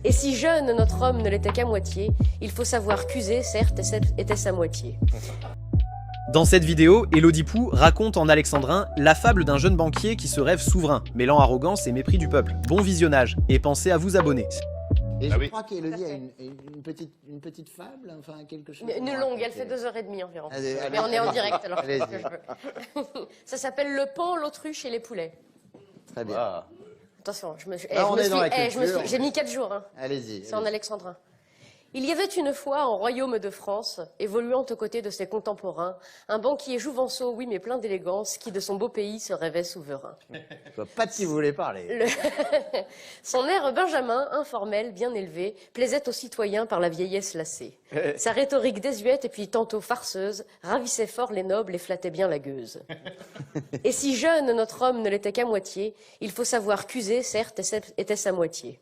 Et si jeune notre homme ne l'était qu'à moitié, il faut savoir qu'user, certes, était sa moitié. Dans cette vidéo, Élodie Pou raconte en alexandrin la fable d'un jeune banquier qui se rêve souverain, mêlant arrogance et mépris du peuple. Bon visionnage, et pensez à vous abonner. Et je crois qu'Élodie a une petite fable, enfin quelque chose. Une longue, elle fait 2h30 environ. Allez, Mais on est en direct alors. allez-y. Que je peux. Ça s'appelle Le Pan, l'Autruche et les Poulets. Très bien. Attention, j'ai mis 4 jours. Hein. Allez-y. C'est en alexandrin. Il y avait une fois, en royaume de France, évoluant aux côtés de ses contemporains, un banquier jouvenceau, oui, mais plein d'élégance, qui de son beau pays se rêvait souverain. Je vois pas de qui vous voulez parler. Son air benjamin, informel, bien élevé, plaisait aux citoyens par la vieillesse lassée. Sa rhétorique désuète et puis tantôt farceuse ravissait fort les nobles et flattait bien la gueuse. Et si jeune notre homme ne l'était qu'à moitié, il faut savoir qu'user, certes, était sa moitié.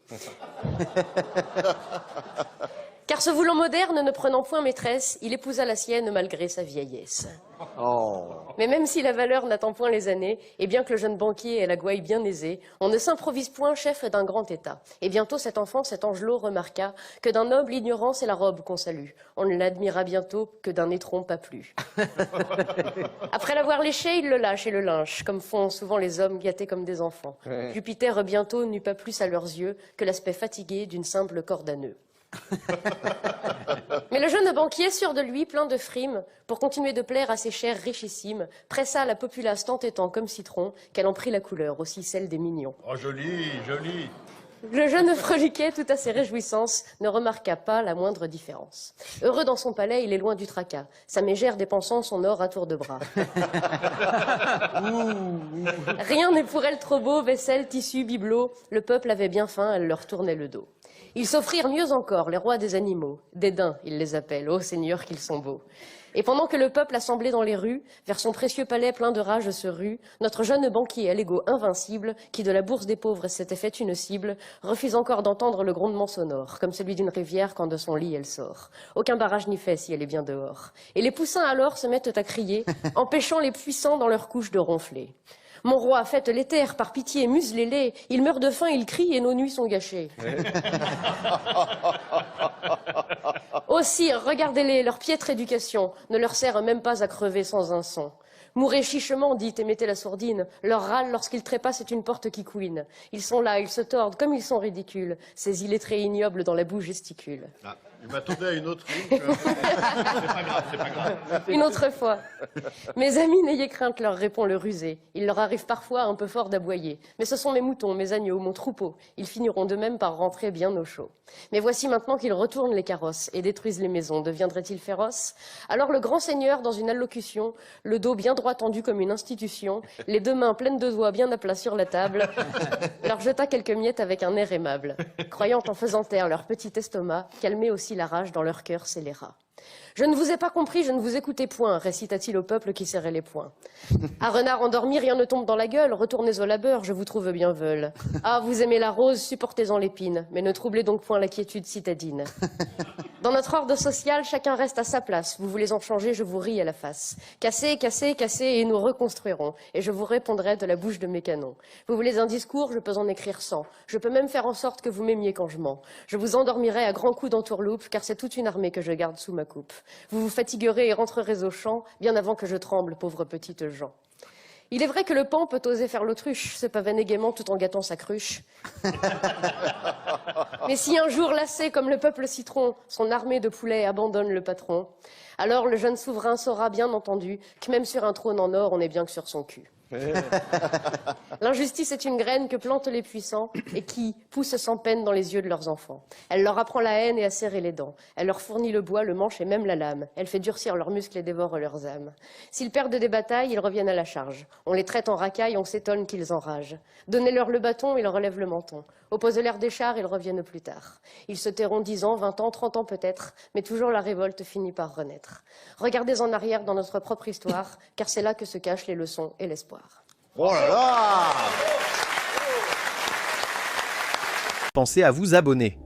Car ce voulant moderne, ne prenant point maîtresse, il épousa la sienne malgré sa vieillesse. Oh. Mais même si la valeur n'attend point les années, et bien que le jeune banquier ait la gouaille bien aisée, on ne s'improvise point chef d'un grand état. Et bientôt cet enfant, cet angelot, remarqua que d'un noble l'ignorance est la robe qu'on salue. On ne l'admira bientôt que d'un étron pas plus. Après l'avoir léché, il le lâche et le lynche, comme font souvent les hommes gâtés comme des enfants. Jupiter bientôt n'eut pas plus à leurs yeux que l'aspect fatigué d'une simple corde à nœuds. Mais le jeune banquier, sûr de lui, plein de frimes, pour continuer de plaire à ses chers richissimes, pressa la populace tant et tant comme citron, qu'elle en prit la couleur, aussi celle des mignons. Oh, joli, joli. Le jeune freliquet, tout à ses réjouissances, ne remarqua pas la moindre différence. Heureux dans son palais, il est loin du tracas, sa mégère dépensant son or à tour de bras. Rien n'est pour elle trop beau, vaisselle, tissu, bibelot, le peuple avait bien faim, elle leur tournait le dos. Ils s'offrirent mieux encore, les rois des animaux. Des daims, ils les appellent, ô seigneurs qu'ils sont beaux. Et pendant que le peuple assemblé dans les rues, vers son précieux palais plein de rage se rue, notre jeune banquier à l'ego invincible, qui de la bourse des pauvres s'était fait une cible, refuse encore d'entendre le grondement sonore, comme celui d'une rivière quand de son lit elle sort. Aucun barrage n'y fait si elle est bien dehors. Et les poussins alors se mettent à crier, empêchant les puissants dans leur couche de ronfler. Mon roi, faites les taire, par pitié, muselez-les. Ils meurent de faim, ils crient et nos nuits sont gâchées. Ô sire, regardez-les, leur piètre éducation ne leur sert même pas à crever sans un son. Mourez chichement, dites, et mettez la sourdine. Leur râle, lorsqu'ils trépassent, c'est une porte qui couine. Ils sont là, ils se tordent, comme ils sont ridicules. Ces illettrés ignobles dans la boue gesticulent. Ah, il m'attendait à une autre ligne. C'est pas grave, c'est pas grave. Une autre fois. Mes amis, n'ayez crainte, leur répond le rusé. Il leur arrive parfois un peu fort d'aboyer. Mais ce sont mes moutons, mes agneaux, mon troupeau. Ils finiront de même par rentrer bien au chaud. Mais voici maintenant qu'ils retournent les carrosses et détruisent les maisons. Deviendraient-ils féroces? Alors le grand seigneur, dans une allocution, le dos bien droit tendu comme une institution, les deux mains pleines de doigts bien à plat sur la table, leur jeta quelques miettes avec un air aimable, croyant en faisant taire leur petit estomac, calmer aussi la rage dans leur cœur scélérat. Je ne vous ai pas compris, je ne vous écoutais point, récita-t-il au peuple qui serrait les poings. À renard endormi, rien ne tombe dans la gueule, retournez au labeur, je vous trouve bien veule. Ah, vous aimez la rose, supportez-en l'épine, mais ne troublez donc point la quiétude citadine. Dans notre ordre social, chacun reste à sa place, vous voulez en changer, je vous ris à la face. Cassez, cassez, cassez, et nous reconstruirons, et je vous répondrai de la bouche de mes canons. Vous voulez un discours, je peux en écrire 100, je peux même faire en sorte que vous m'aimiez quand je mens. Je vous endormirai à grands coups d'entourloupe, car c'est toute une armée que je garde sous ma coupe. Vous vous fatiguerez et rentrerez au champ, bien avant que je tremble, pauvre petite Jean. Il est vrai que le pan peut oser faire l'autruche, se pavaner gaiement tout en gâtant sa cruche. Mais si un jour, lassé comme le peuple citron, son armée de poulets abandonne le patron, alors le jeune souverain saura bien entendu que même sur un trône en or, on est bien que sur son cul. L'injustice est une graine que plantent les puissants et qui pousse sans peine dans les yeux de leurs enfants. Elle leur apprend la haine et à serrer les dents. Elle leur fournit le bois, le manche et même la lame. Elle fait durcir leurs muscles et dévore leurs âmes. S'ils perdent des batailles, ils reviennent à la charge. On les traite en racailles, on s'étonne qu'ils enragent. Donnez-leur le bâton, ils relèvent le menton. Opposez-leur des chars, ils reviennent plus tard. Ils se tairont 10 ans, 20 ans, 30 ans peut-être, mais toujours la révolte finit par renaître. Regardez en arrière dans notre propre histoire, car c'est là que se cachent les leçons et l'espoir. Oh là là! Pensez à vous abonner.